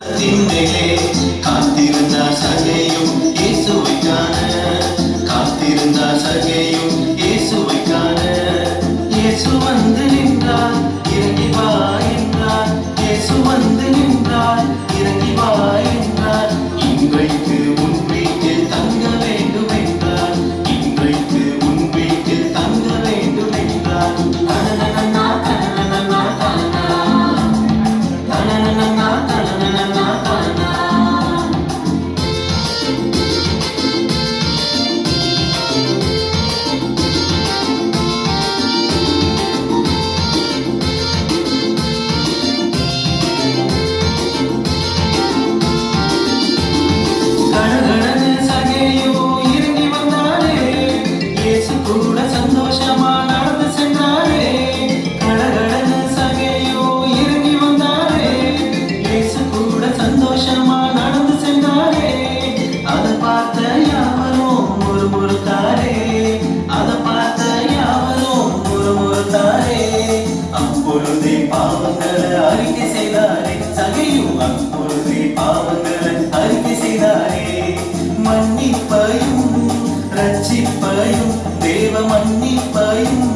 திண்ணையிலே காத்திருந்தார் சகேயும் இயேசுவை காண. காத்திருந்தார் சகேயும் இயேசுவை காண. இயேசு வந்து நின்றார், இறங்கி வா என்றார். இயேசு வந்து நின்றார், இறங்கி வா என்றார். இன்றைக்கு உன் வீட்டில் தங்க வேண்டும் என்றார். இன்றைக்கு உன் வீட்டில் தங்க வேண்டும் என்றார். தனனனனா தனனனனா தனனா தனனனனா தனனனனா தனனா. கடகடன்னு சகேயு இறங்கி வந்தாரே, இயேசு கூட சந்தோஷமா நடந்து சென்றாரே. கடகடன்னு சகேயு இறங்கி வந்தாரே, இயேசு கூட சந்தோஷமா நடந்து சென்றாரே. அதை பார்த்த யாவரும் முறுமுறுத்தாரே, அதை பார்த்த யாவரும் முறுமுறுத்தாரே. அப்பொழுதே பாவங்களை அறிக்கை செய்தாரே சகேயு, அப்பொழுதே பாவங்களை அறிக்கை செய்தாரே. மன்னிப்பையும் ரட்சிப்பையும் தேவ மன்னிப்பையும்